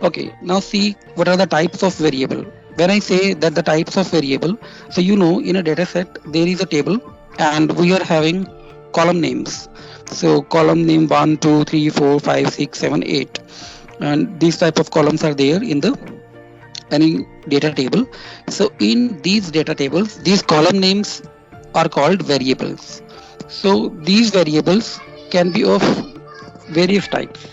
Okay, now see what are the types of variable. When I say that the types of variable, so you know in a data set there is a table and we are having column names. So column name 1, 2, 3, 4, 5, 6, 7, 8, and these type of columns are there in the any data table. So in these data tables, these column names are called variables. So these variables can be of various types.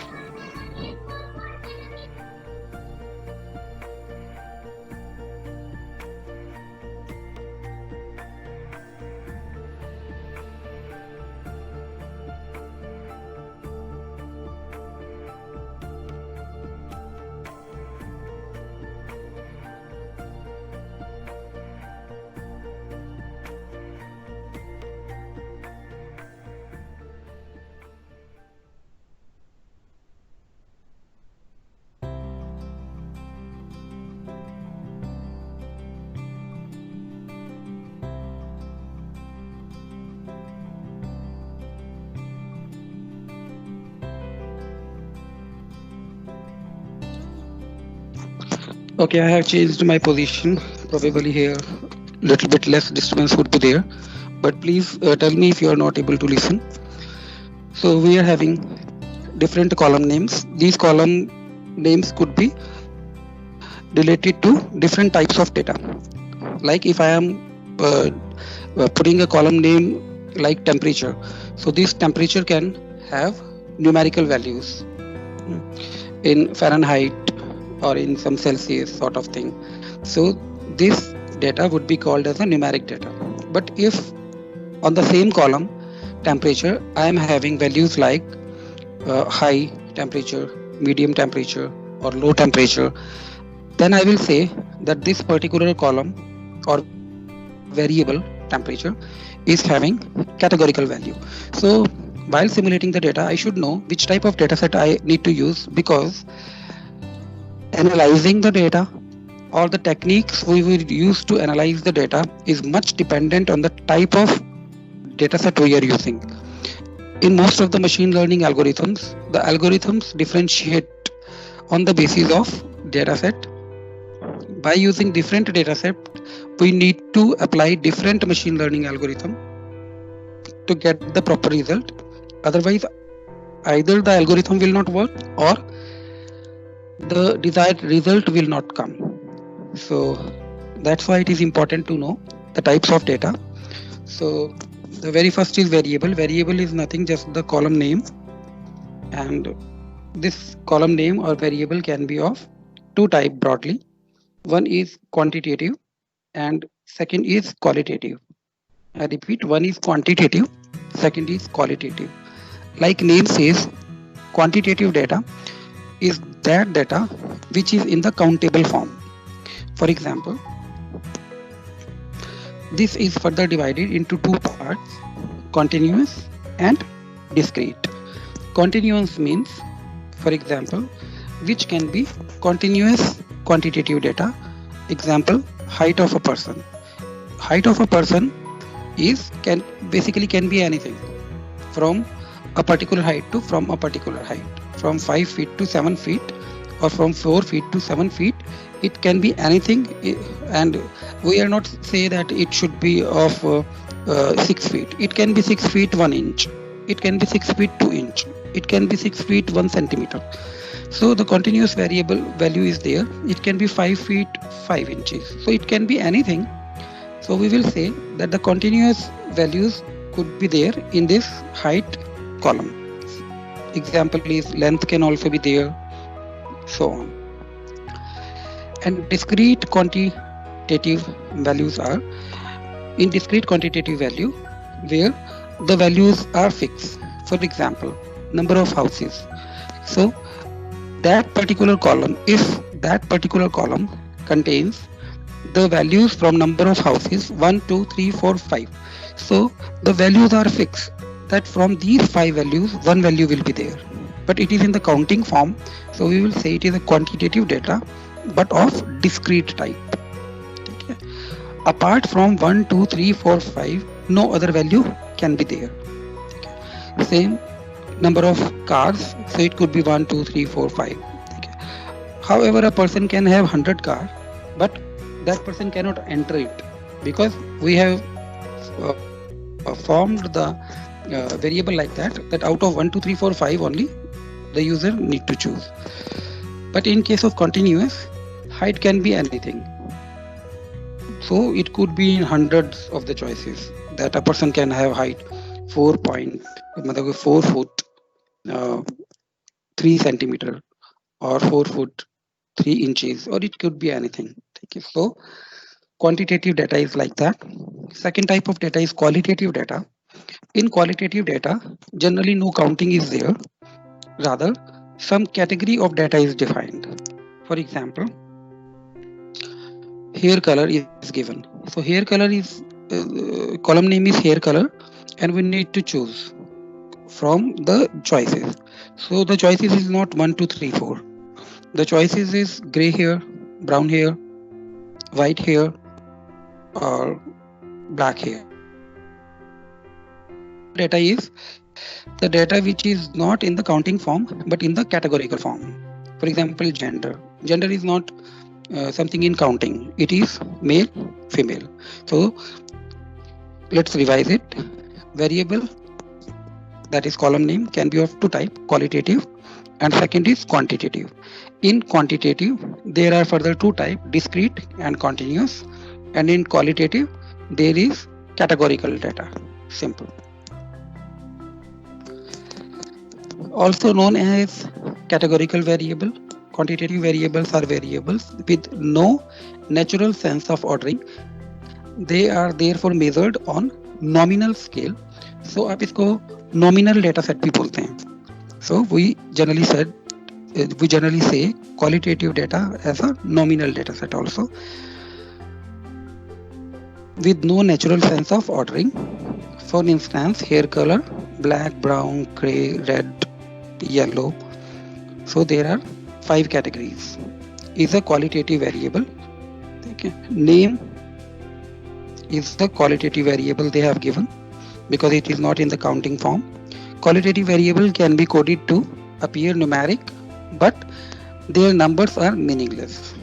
Okay, I have changed my position. Probably here little bit less disturbance would be there. But please tell me if you are not able to listen. So we are having different column names. These column names could be related to different types of data. Like if I am uh, putting a column name like temperature, so this temperature can have numerical values in Fahrenheit or in some Celsius sort of thing. So this data would be called as a numeric data. But if on the same column temperature I am having values like high temperature, medium temperature or low temperature, then I will say that this particular column or variable temperature is having categorical value. So while simulating the data, I should know which type of data set I need to use, because analyzing the data or the techniques we will use to analyze the data is much dependent on the type of data set we are using. In most of the machine learning algorithms, the algorithms differentiate on the basis of data set. By using different data set, we need to apply different machine learning algorithm to get the proper result. Otherwise, either the algorithm will not work or the desired result will not come. So that's why it is important to know the types of data. So the very first is variable. Variable is nothing, just the column name, and this column name or variable can be of two type broadly. One is quantitative and second is qualitative. I repeat, one is quantitative, second is qualitative. Like name says, quantitative data is that data which is in the countable form. For example, this is further divided into two parts, continuous and discrete. Continuous means, for example, which can be continuous quantitative data. Example, height of a person. Height of a person is can be anything from a particular height to from a particular height, from 5 feet to 7 feet or from 4 feet to 7 feet. It can be anything, and we are not say that it should be of 6 feet. It can be 6 feet 1 inch, it can be 6 feet 2 inch, it can be 6 feet 1 centimeter. So the continuous variable value is there. It can be 5 feet 5 inches, so it can be anything. So we will say that the continuous values could be there in this height column. Example is length can also be there, so on. And discrete quantitative values are, in discrete quantitative value, where the values are fixed. For example, number of houses. So that particular column, if that particular column contains the values from number of houses 1, 2, 3, 4, 5, so the values are fixed, that from these 5 values one value will be there, but it is in the counting form. So we will say it is a quantitative data but of discrete type. Okay. Apart from 1, 2, 3, 4, 5, no other value can be there. Okay. Same number of cars, so it could be 1, 2, 3, 4, 5. Okay. However, a person can have 100 car, but that person cannot enter it because we have formed the variable like that out of 1 2 3 4 5 only the user need to choose. But in case of continuous, height can be anything. So it could be in hundreds of the choices that a person can have height 4 foot 3 centimeter or 4 foot 3 inches, or it could be anything. Okay. So quantitative data is like that. Second type of data is qualitative data. In qualitative data, generally no counting is there. Rather, some category of data is defined. For example, hair color is given. So hair color is column name is hair color, and we need to choose from the choices. So the choices is not 1 2 3 4. The choices is gray hair, brown hair, white hair, or black hair. Data is the data which is not in the counting form but in the categorical form. For example, gender. Gender is not something in counting. It is male, female. So let's revise it. Variable, that is column name, can be of two types, qualitative and second is quantitative. In quantitative, there are further two types, discrete and continuous, and in qualitative, there is categorical data. Simple. Also known as categorical variable. Quantitative variables are variables with no natural sense of ordering. They are therefore measured on nominal scale. So आप इसको nominal data set भी बोलते हैं. So we generally say qualitative data as a nominal data set also, with no natural sense of ordering. For instance, hair color, black, brown, gray, red, yellow. So there are 5 categories. Is a qualitative variable. Okay. Name is the qualitative variable they have given because it is not in the counting form. Qualitative variable can be coded to appear numeric, but their numbers are meaningless.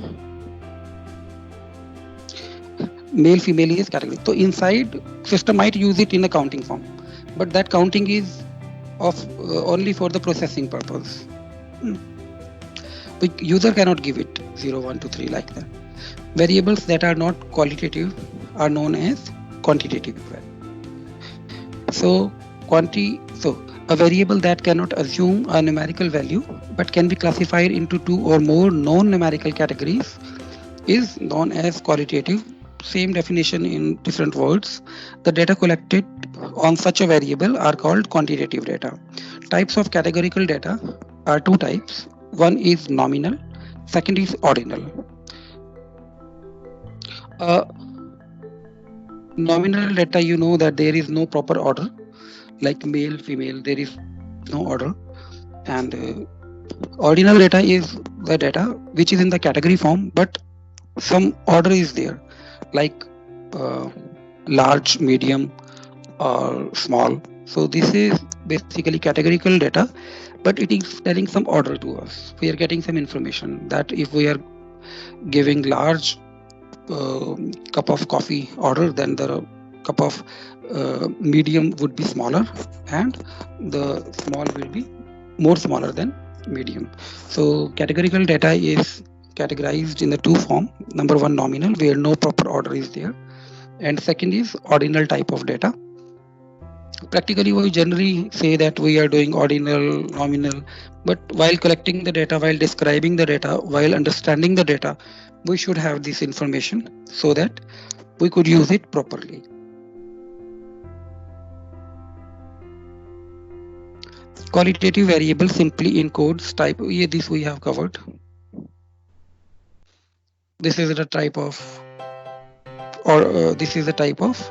Male, female is category. So inside, system might use it in a counting form, but that counting is of only for the processing purpose. The user cannot give it 0, 1, 2, 3 like that. Variables that are not qualitative are known as quantitative. So a variable that cannot assume a numerical value but can be classified into 2 or more non-numerical categories is known as qualitative. Same definition in different words. The data collected on such a variable are called quantitative data. Types of categorical data are 2 types. One is nominal, second is ordinal. Nominal data, you know that there is no proper order, like male, female, there is no order. And ordinal data is the data which is in the category form, but some order is there, like large, medium, or small. So this is basically categorical data, but it is telling some order to us. We are getting some information that if we are giving large cup of coffee order, then the cup of medium would be smaller and the small will be more smaller than medium. So categorical data is categorized in the 2 form. Number 1, nominal, where no proper order is there, and second is ordinal type of data. Practically, we generally say that we are doing ordinal, nominal, but while collecting the data, while describing the data, while understanding the data, we should have this information so that we could use it properly. Qualitative variable simply encodes type. This we have covered. This is the type of, this is the type of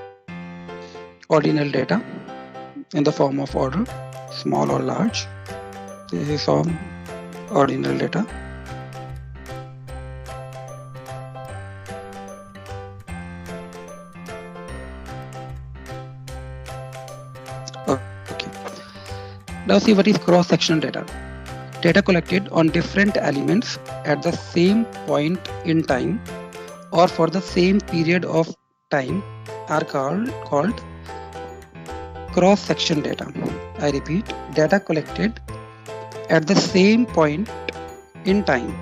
ordinal data in the form of order, small or large. This is some ordinal data. Okay. Now see what is cross-sectional data. Data collected on different elements at the same point in time or for the same period of time are called cross-section data. I repeat, data collected at the same point in time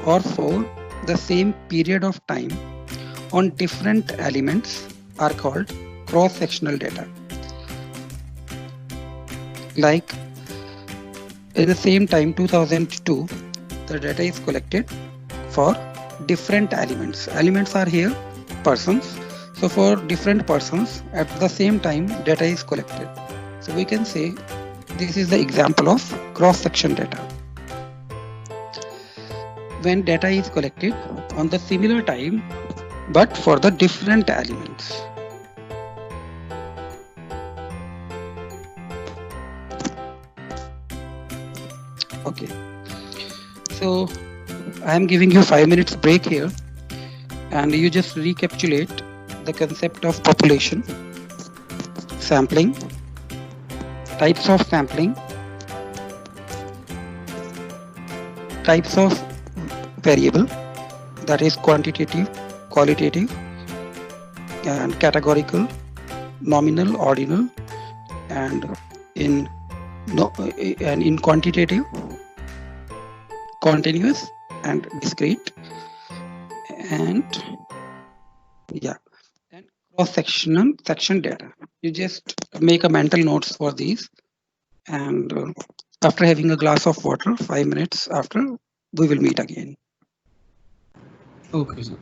or for the same period of time on different elements are called cross-sectional data. Like at the same time 2002, the data is collected for different elements. Elements are here persons. So for different persons at the same time data is collected. So we can say this is the example of cross-section data. When data is collected on the similar time but for the different elements. Okay, so I am giving you 5 minutes break here and you just recapitulate the concept of population, sampling, types of sampling, types of variable, that is quantitative, qualitative, and categorical, nominal, ordinal, and in quantitative, continuous and discrete, and cross-sectional section data. You just make a mental notes for these, and after having a glass of water, 5 minutes after, we will meet again. Okay, sir.